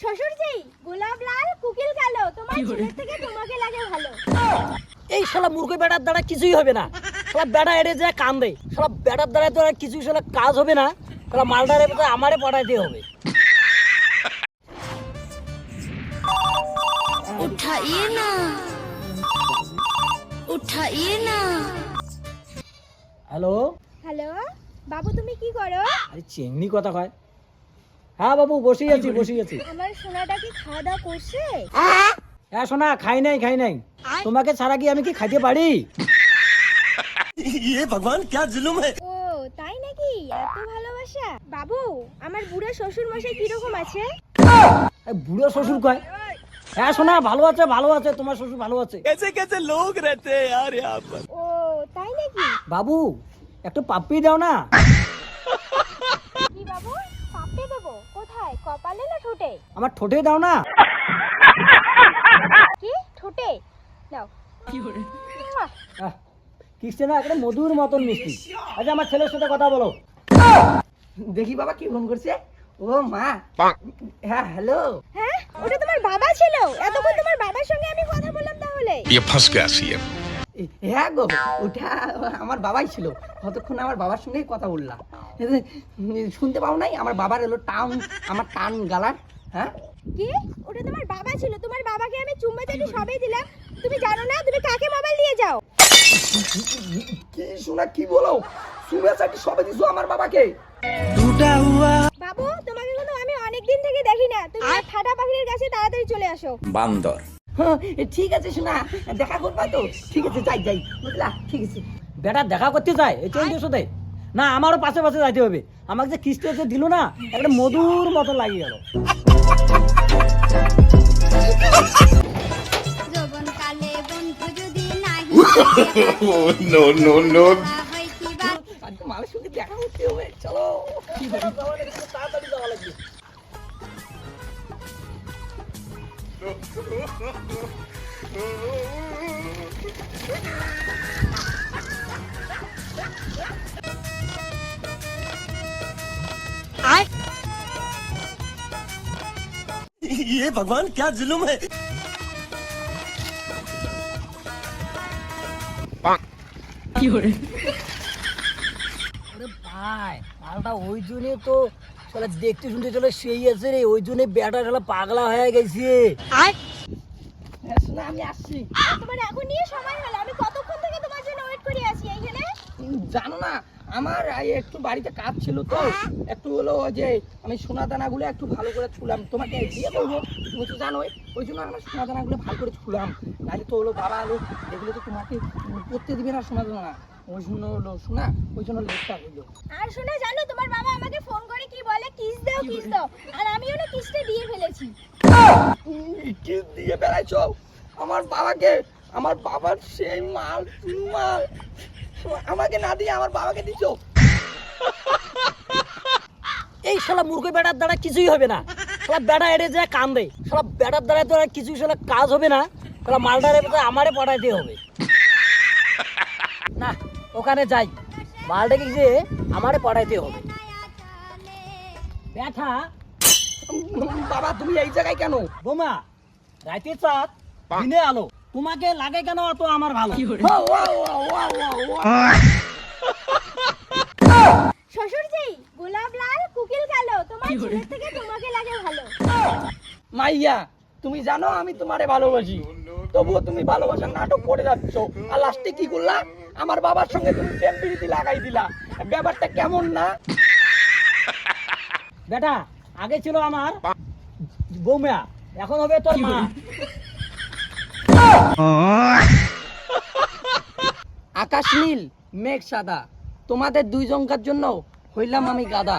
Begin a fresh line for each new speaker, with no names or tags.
শ্বশুরজি, গোলাপ লাল কুকিল কালো, তোমার ছেলের থেকে তোমাকে লাগে ভালো।
এই শালা মূর্খ বেটার দ্বারা কিছুই হবে না। শালা বেটা এড়ে যায় কান্দে। শালা বেটার দ্বারা তো আর কিছুই শালা কাজ হবে না। শালা মালটারে আমারে পড়াইতে হবে।
উঠাইয়ে না, উঠাইয়ে না।
হ্যালো
হ্যালো বাবু, তুমি কি করো?
আরে চেংনি কথা কয়। হ্যাঁ বাবু, বসেই আছি।
আমার সোনাটা কি খাওয়া দাওয়া করছে?
হ্যাঁ সোনা, খাই নাই। তোমাকে ছাড়া কি আমি কি খাইতে পারি?
ये भगवान क्या जुलुम है।
ও তাই নাকি? এত ভালোবাসা। বাবু, আমার বুড়ো শ্বশুর মশাই কিরকম আছে?
বুড়ো শ্বশুর কয়? হ্যাঁ সোনা, ভালো আছে। তোমার শ্বশুর ভালো আছে।
कैसे कैसे लोग रहते हैं यार यहाँ पर।
ও তাই নাকি?
বাবু, একটু পাপ্পি দাও না।
কি বাবু, পাপড়ি দেবো? কোথায়, কপালে না ঠোঁটে?
আমার ঠোঁটে দাও না।
কি ঠোঁটে? নাও।
আহ, কিসে না একটা মধুর মতন মিষ্টি। আচ্ছা, আমার ছেলের সাথে কথা বলো।
দেখি বাবা কি ফোন করছে। ও মা, হ্যাঁ হ্যালো।
হ্যাঁ, ওটা তোমার বাবা ছিল। এতক্ষণ তোমার বাবার সঙ্গে আমি কথা বললাম তাহলে?
ये फंस गया सीएम।
হ্যাঁ গো, ওটা আমার বাবাই ছিল। কতক্ষণ আমার বাবার সঙ্গেই কথা বললাম। শুনতে পাও নাই? আমার বাবার এলো টাউন, আমার টান গালার। হ্যাঁ,
কি? ওটা তোমার বাবা ছিল। তোমার বাবাকে আমি চুম্বা চাটি সবই দিলাম। তুমি জানো না তুমি কাকে মোবাইল দিয়ে যাও?
কি শোনা কি বলো? শুনে চাটি সবে দিছো আমার বাবাকে।
বাবু, তোমাকে কিন্তু আমি অনেক দিন থেকে দেখি না। তুমি আর ঠাটা পাখির কাছে তাড়াতাড়ি চলে আসো।
বান্দর।
হ্যাঁ, ঠিক আছে শোনা, দেখা করবা তো? ঠিক আছে, যাই বুঝলা? ঠিক আছে।
বেটা দেখা করতে চায় এই চেঞ্জের সাথে? না, আমারও পাশে যাইতে হবে। আমাকে যে কিস্তি এসে দিল না, একটা মধুর মতন লাগিয়ে গেল।
যৌবন কালে বন্ধু যদি নাহি
नो नो नो।
আজকে মালের সঙ্গে দেখা করতে হবে। চলো।
তাড়াতাড়ি যাওয়া লাগবে।
ये भगवान क्या जुलुम है।
আরে ভাই, মালটা ওই জন্যে তো শালা দেখতে শুনতে চলে সেই আছে রে। ওই জন্যে বেটা শালা পাগলা হয়ে গেছে।
হ্যাঁ, শোনা আমি আসছি।
তোমার এখন নিয়ে সময় হলো। আমি কতক্ষণ থেকে তোমার জন্য ওয়েট করে আছি এইখানে।
জানো না, আমার একটু বাড়িতে কাজ ছিল তো, একটু হলো যে আমি সোনা দানাগুলো একটু ভালো করে ছুলাম। তোমাকে দিয়ে বলবো, তুমি তো জানোই। ওই জন্য আমার সোনা দানাগুলো ভালো করে ছুলাম। নাহলে তো হলো বাবা হলো এগুলো তো তোমাকে করতে দিবে না সোনা দানা। ওই জন্য হলো শোনা, ওই জন্য লেটটা হইলো।
আর শুনে জানো, তোমার বাবা আমাকে ফোন করে কি বলে, কিস দাও। আর আমিও না কিসটা দিয়ে ফেলেছি।
কি দিয়ে বেড়াইছো আমার বাবাকে? আমার বাবার সেই মাল আমাকে না দিয়ে আমার বাবাকে দিছো।
এই শালা মূর্খ বেটার দ্বারা কিছুই হবে না। শালা বেটা এড়ে যায় কান্দে। শালা বেটার দ্বারা তো আর কিছুই শালা কাজ হবে না। শালা মালটারে আমারে পড়াইতে হবে। না, ওখানে যাই, মালটাকে যে আমারে পড়াইতে হবে। ব্যাটা,
বাবা তুমি এই জায়গায় কেন?
বোমা, রাতে চাঁদ দিনে আলো, তোমাকে লাগে কেন অত আমার ভালো?
শ্বশুরজি, গোলাপ লাল কুকিল কালো, তোমার ছেলের থেকে তোমাকে লাগে ভালো।
মাইয়া, তুমি জানো আমি তোমারে ভালোবাসি, তবুও তুমি ভালোবাসার নাটক করে যাচ্ছ। আর লাস্টে কি করলা? আমার বাবার সঙ্গে তুমি প্রেম প্রীতি লাগাই দিলা। ব্যাপারটা কেমন না?
বেটা, আগে ছিল আমার বৌমা, এখন হবে তোর মা।
আকাশ নীল মেঘ সাদা, তোমাদের দুইজনকার জন্য হইলাম আমি গাদা।